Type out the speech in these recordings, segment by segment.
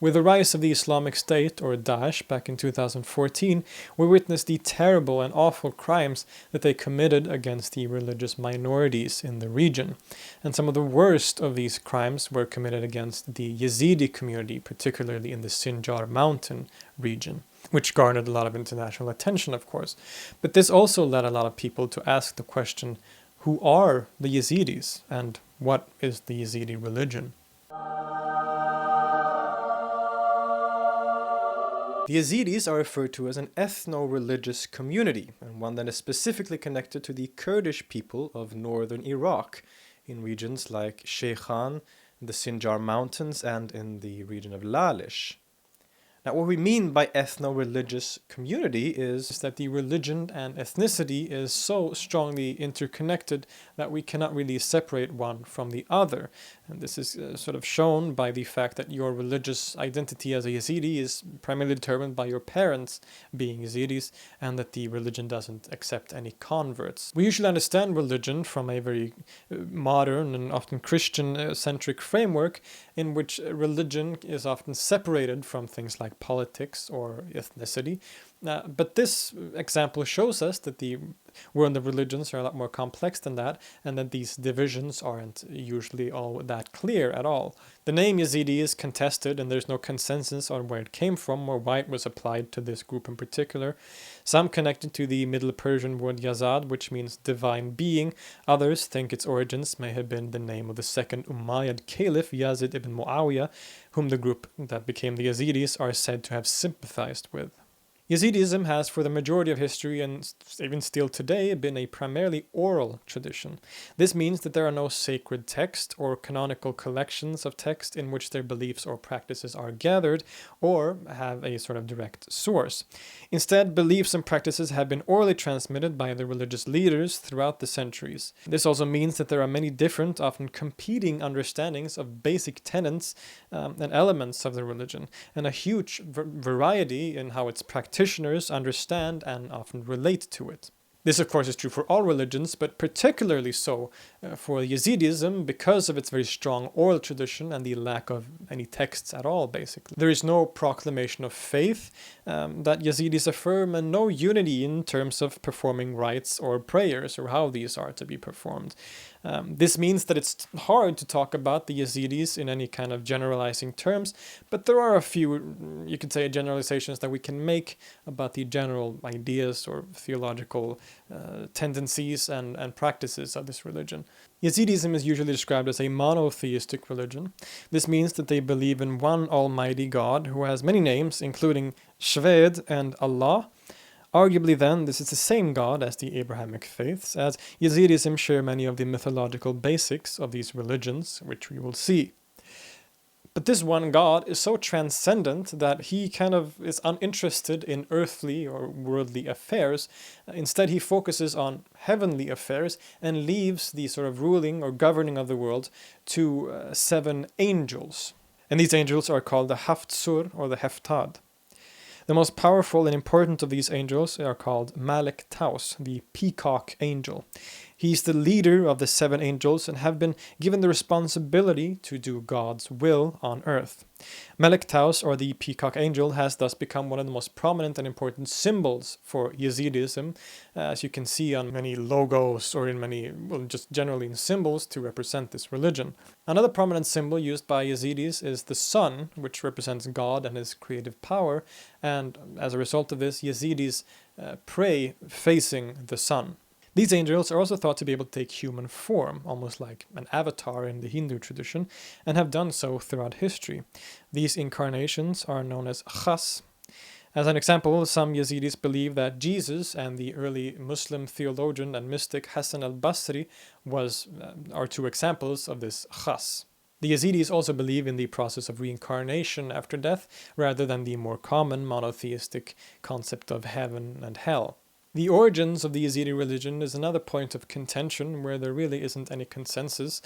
With the rise of the Islamic State, or Daesh, back in 2014, we witnessed the terrible and awful crimes that they committed against the religious minorities in the region. And some of the worst of these crimes were committed against the Yazidi community, particularly in the Sinjar mountain region, which garnered a lot of international attention, of course. But this also led a lot of people to ask the question, who are the Yazidis, and what is the Yazidi religion? The Yazidis are referred to as an ethno-religious community, and one that is specifically connected to the Kurdish people of northern Iraq, in regions like Sheikhan, the Sinjar Mountains, and in the region of Lalish. Now, what we mean by ethno-religious community is that the religion and ethnicity is so strongly interconnected that we cannot really separate one from the other. And this is sort of shown by the fact that your religious identity as a Yazidi is primarily determined by your parents being Yazidis, and that the religion doesn't accept any converts. We usually understand religion from a very modern and often Christian-centric framework, in which religion is often separated from things like politics or ethnicity. But this example shows us that the world of religions are a lot more complex than that, and that these divisions aren't usually all that clear at all. The name Yazidi is contested, and there's no consensus on where it came from or why it was applied to this group in particular. Some connect it to the Middle Persian word Yazad, which means divine being. Others think its origins may have been the name of the second Umayyad caliph, Yazid ibn Muawiyah, whom the group that became the Yazidis are said to have sympathized with. Yazidism has, for the majority of history and even still today, been a primarily oral tradition. This means that there are no sacred text or canonical collections of text in which their beliefs or practices are gathered or have a sort of direct source. Instead, beliefs and practices have been orally transmitted by the religious leaders throughout the centuries. This also means that there are many different, often competing understandings of basic tenets and elements of the religion, and a huge variety in how its practitioners understand and often relate to it. This, of course, is true for all religions, but particularly so for Yazidism because of its very strong oral tradition and the lack of any texts at all, basically. There is no proclamation of faith that Yazidis affirm, and no unity in terms of performing rites or prayers or how these are to be performed. This means that it's hard to talk about the Yazidis in any kind of generalizing terms, but there are a few, you could say, generalizations that we can make about the general ideas or theological tendencies and practices of this religion. Yazidism is usually described as a monotheistic religion. This means that they believe in one almighty God who has many names, including Shved and Allah. Arguably then, this is the same God as the Abrahamic faiths, as Yazidism share many of the mythological basics of these religions, which we will see. But this one God is so transcendent that he kind of is uninterested in earthly or worldly affairs. Instead, he focuses on heavenly affairs and leaves the sort of ruling or governing of the world to 7 angels. And these angels are called the Haftsur or the Heftad. The most powerful and important of these angels are called Melek, the peacock angel. He's the leader of the 7 angels and have been given the responsibility to do God's will on earth. Melek, or the peacock angel, has thus become one of the most prominent and important symbols for Yazidism, as you can see on many logos or in many, well, just generally in symbols to represent this religion. Another prominent symbol used by Yazidis is the sun, which represents God and his creative power, and as a result of this, Yazidis pray facing the sun. These angels are also thought to be able to take human form, almost like an avatar in the Hindu tradition, and have done so throughout history. These incarnations are known as khas. As an example, some Yazidis believe that Jesus and the early Muslim theologian and mystic Hassan al-Basri are 2 examples of this khas. The Yazidis also believe in the process of reincarnation after death, rather than the more common monotheistic concept of heaven and hell. The origins of the Yazidi religion is another point of contention where there really isn't any consensus.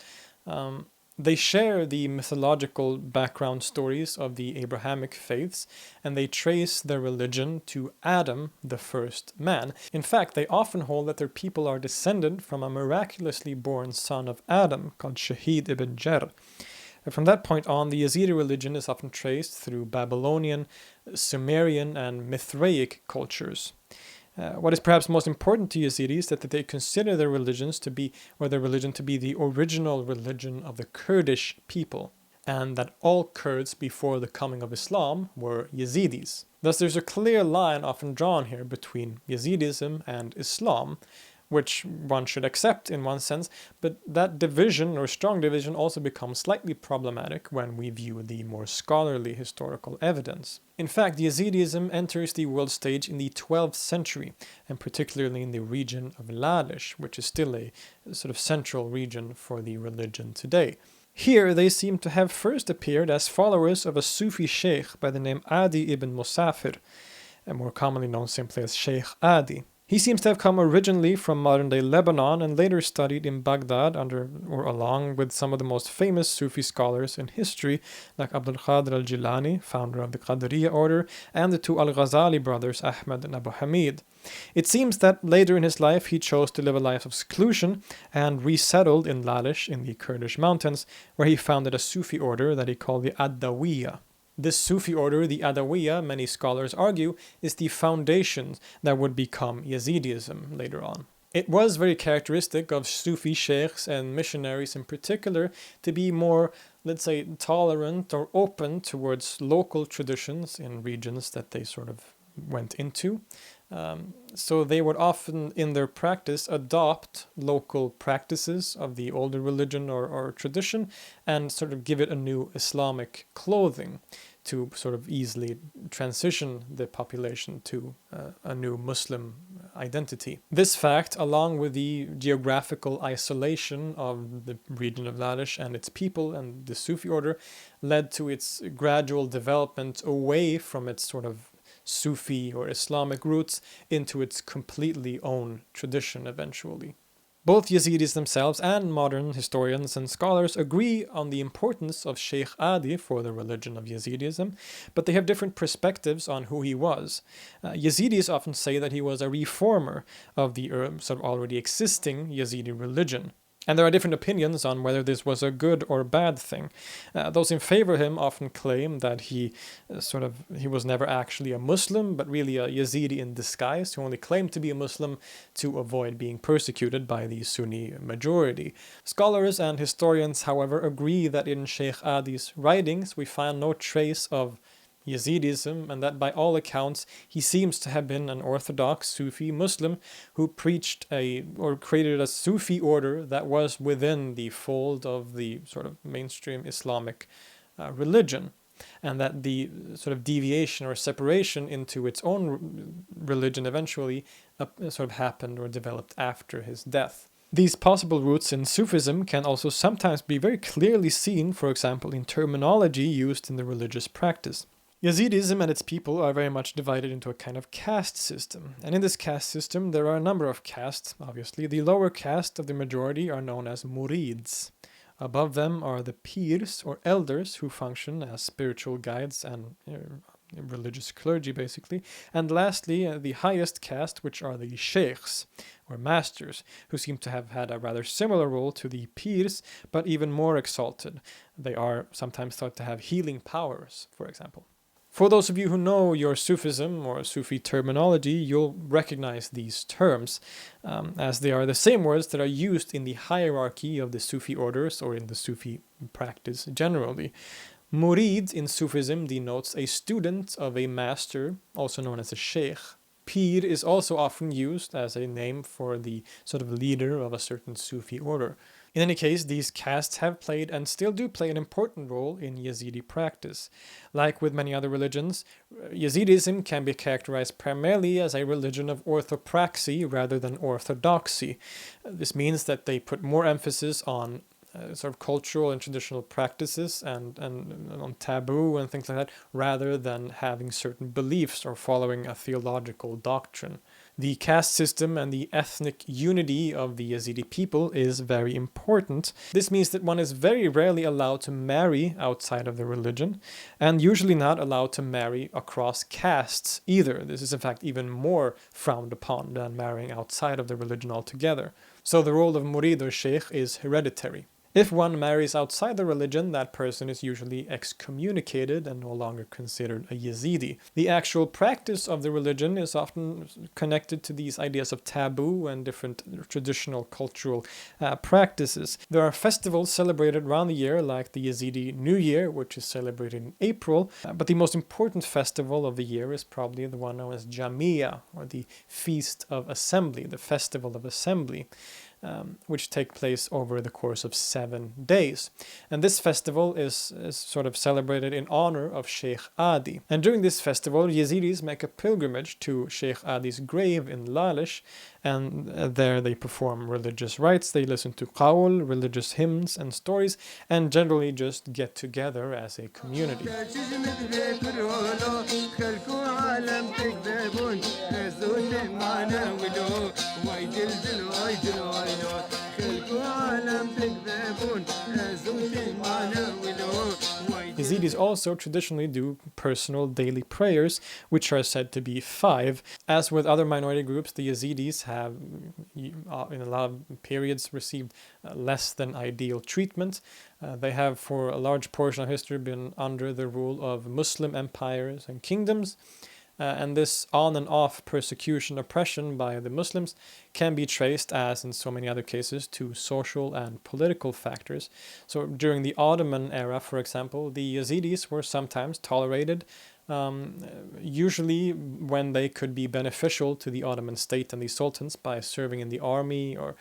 They share the mythological background stories of the Abrahamic faiths, and they trace their religion to Adam, the first man. In fact, they often hold that their people are descended from a miraculously born son of Adam called Shahid ibn Jer. From that point on, the Yazidi religion is often traced through Babylonian, Sumerian, and Mithraic cultures. What is perhaps most important to Yazidis is that they consider their religions to be, or their religion to be, the original religion of the Kurdish people, and that all Kurds before the coming of Islam were Yazidis. Thus, there's a clear line often drawn here between Yazidism and Islam, which one should accept in one sense, but that division, or strong division, also becomes slightly problematic when we view the more scholarly historical evidence. In fact, Yazidism enters the world stage in the 12th century, and particularly in the region of Lalish, which is still a sort of central region for the religion today. Here they seem to have first appeared as followers of a Sufi sheikh by the name Adi ibn Musafir, and more commonly known simply as Sheikh Adi. He seems to have come originally from modern-day Lebanon and later studied in Baghdad under or along with some of the most famous Sufi scholars in history, like Abdul Qadir al-Jilani, founder of the Qadiriya order, and the two al-Ghazali brothers, Ahmed and Abu Hamid. It seems that later in his life he chose to live a life of seclusion and resettled in Lalish in the Kurdish mountains, where he founded a Sufi order that he called the Adawiya. This Sufi order, the Adawiya, many scholars argue, is the foundation that would become Yazidism later on. It was very characteristic of Sufi sheikhs and missionaries in particular to be more, let's say, tolerant or open towards local traditions in regions that they sort of went into. So they would often, in their practice, adopt local practices of the older religion or tradition and sort of give it a new Islamic clothing to sort of easily transition the population to a new Muslim identity. This fact, along with the geographical isolation of the region of Lalish and its people and the Sufi order, led to its gradual development away from its sort of Sufi or Islamic roots into its completely own tradition eventually. Both Yazidis themselves and modern historians and scholars agree on the importance of Sheikh Adi for the religion of Yazidism, but they have different perspectives on who he was. Yazidis often say that he was a reformer of the sort of already existing Yazidi religion. And there are different opinions on whether this was a good or bad thing. Those in favor of him often claim that he was never actually a Muslim, but really a Yazidi in disguise, who only claimed to be a Muslim to avoid being persecuted by the Sunni majority. Scholars and historians, however, agree that in Sheikh Adi's writings we find no trace of Yazidism, and that by all accounts he seems to have been an orthodox Sufi Muslim who preached or created a Sufi order that was within the fold of the sort of mainstream Islamic religion, and that the sort of deviation or separation into its own religion eventually sort of happened or developed after his death. These possible roots in Sufism can also sometimes be very clearly seen, for example, in terminology used in the religious practice. Yazidism and its people are very much divided into a kind of caste system. And in this caste system, there are a number of castes, obviously. The lower caste of the majority are known as murids. Above them are the pirs, or elders, who function as spiritual guides and religious clergy, basically. And lastly, the highest caste, which are the sheikhs, or masters, who seem to have had a rather similar role to the pirs, but even more exalted. They are sometimes thought to have healing powers, for example. For those of you who know your Sufism or Sufi terminology, you'll recognize these terms, as they are the same words that are used in the hierarchy of the Sufi orders or in the Sufi practice generally. Murid in Sufism denotes a student of a master, also known as a sheikh. Pir is also often used as a name for the sort of leader of a certain Sufi order. In any case, these castes have played and still do play an important role in Yazidi practice. Like with many other religions, Yazidism can be characterized primarily as a religion of orthopraxy rather than orthodoxy. This means that they put more emphasis on sort of cultural and traditional practices and on taboo and things like that, rather than having certain beliefs or following a theological doctrine. The caste system and the ethnic unity of the Yazidi people is very important. This means that one is very rarely allowed to marry outside of the religion, and usually not allowed to marry across castes either. This is in fact even more frowned upon than marrying outside of the religion altogether. So the role of murid or sheikh is hereditary. If one marries outside the religion, that person is usually excommunicated and no longer considered a Yazidi. The actual practice of the religion is often connected to these ideas of taboo and different traditional cultural practices. There are festivals celebrated around the year, like the Yazidi New Year, which is celebrated in April, but the most important festival of the year is probably the one known as Jamia, or the Feast of Assembly, the Festival of Assembly. Which take place over the course of 7 days. And this festival is sort of celebrated in honor of Sheikh Adi. And during this festival, Yazidis make a pilgrimage to Sheikh Adi's grave in Lalish, and there they perform religious rites, they listen to qawl, religious hymns and stories, and generally just get together as a community. Yazidis also traditionally do personal daily prayers, which are said to be 5. As with other minority groups, the Yazidis have, in a lot of periods, received less than ideal treatment. They have, for a large portion of history, been under the rule of Muslim empires and kingdoms. And this on and off persecution, oppression by the Muslims can be traced, as in so many other cases, to social and political factors. So during the Ottoman era, for example, the Yazidis were sometimes tolerated, usually when they could be beneficial to the Ottoman state and the sultans by serving in the army or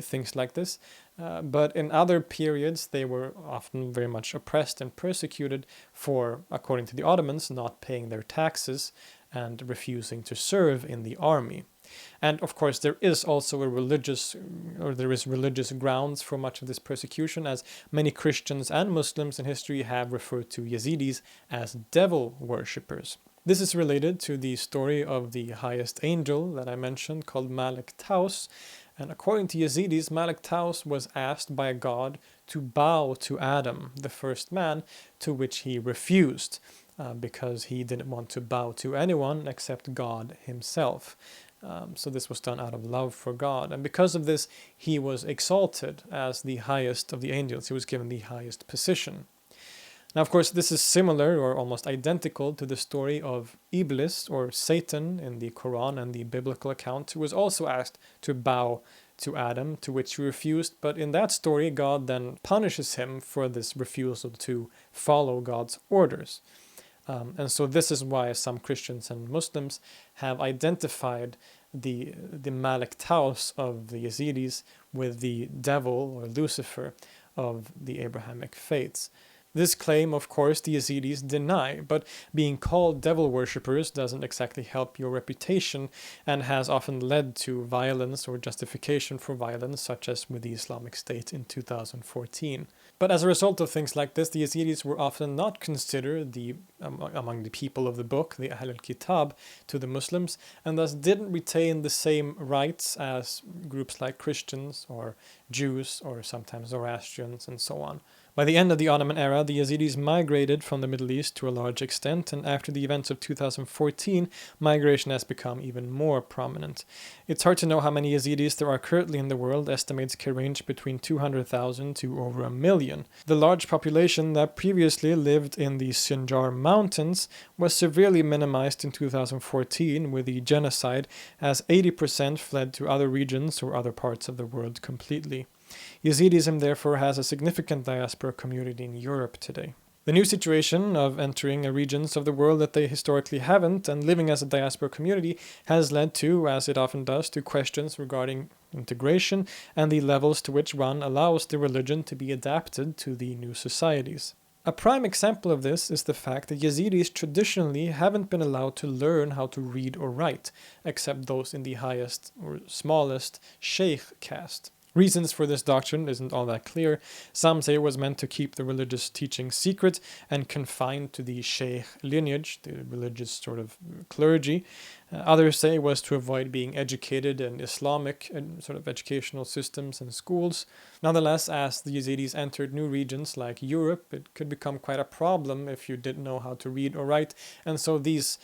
things like this. But in other periods, they were often very much oppressed and persecuted for, according to the Ottomans, not paying their taxes and refusing to serve in the army. And of course, there is also religious grounds for much of this persecution, as many Christians and Muslims in history have referred to Yazidis as devil worshippers. This is related to the story of the highest angel that I mentioned, called Melek. And according to Yazidis, Melek was asked by God to bow to Adam, the first man, to which he refused, because he didn't want to bow to anyone except God himself. So this was done out of love for God. And because of this, he was exalted as the highest of the angels. He was given the highest position. Now, of course, this is similar or almost identical to the story of Iblis, or Satan, in the Quran and the biblical account, who was also asked to bow to Adam, to which he refused. But in that story, God then punishes him for this refusal to follow God's orders. And so this is why some Christians and Muslims have identified the Melek of the Yazidis with the devil, or Lucifer, of the Abrahamic faiths. This claim, of course, the Yazidis deny, but being called devil worshippers doesn't exactly help your reputation, and has often led to violence or justification for violence, such as with the Islamic State in 2014. But as a result of things like this, the Yazidis were often not considered among the people of the book, the Ahl al-Kitab, to the Muslims, and thus didn't retain the same rights as groups like Christians or Jews or sometimes Zoroastrians and so on. By the end of the Ottoman era, the Yazidis migrated from the Middle East to a large extent, and after the events of 2014, migration has become even more prominent. It's hard to know how many Yazidis there are currently in the world. Estimates can range between 200,000 to over 1 million. The large population that previously lived in the Sinjar Mountains was severely minimized in 2014 with the genocide, as 80% fled to other regions or other parts of the world completely. Yazidism therefore has a significant diaspora community in Europe today. The new situation of entering regions of the world that they historically haven't and living as a diaspora community has led to, as it often does, to questions regarding integration and the levels to which one allows the religion to be adapted to the new societies. A prime example of this is the fact that Yazidis traditionally haven't been allowed to learn how to read or write, except those in the highest or smallest sheikh caste. Reasons for this doctrine isn't all that clear. Some say it was meant to keep the religious teaching secret and confined to the sheikh lineage, the religious sort of clergy. Others say it was to avoid being educated in Islamic sort of educational systems and schools. Nonetheless, as the Yazidis entered new regions like Europe, it could become quite a problem if you didn't know how to read or write. And so these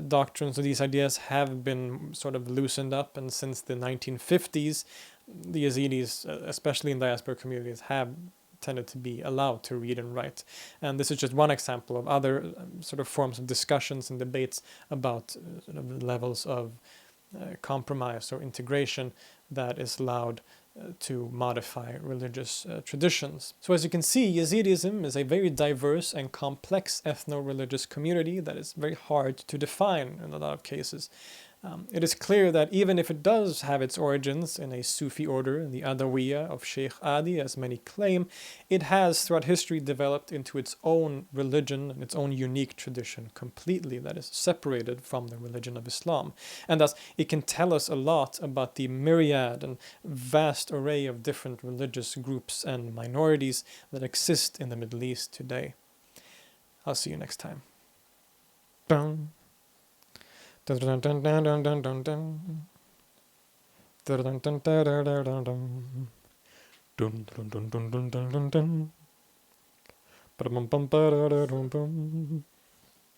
doctrines or these ideas have been sort of loosened up, and since the 1950s, the Yazidis, especially in diaspora communities, have tended to be allowed to read and write. And this is just one example of other sort of forms of discussions and debates about sort of the levels of compromise or integration that is allowed to modify religious traditions. So as you can see, Yazidism is a very diverse and complex ethno-religious community that is very hard to define in a lot of cases. It is clear that even if it does have its origins in a Sufi order, the Adawiya of Sheikh Adi, as many claim, it has throughout history developed into its own religion and its own unique tradition completely that is separated from the religion of Islam. And thus it can tell us a lot about the myriad and vast array of different religious groups and minorities that exist in the Middle East today. I'll see you next time. Dun. Dun dun dun dun dun dun dun dun. Dun dun dun dun dun dun dun dun. Dun dun dun dun dun dun dun. Ba-dum bum ba-da-da-dum bum.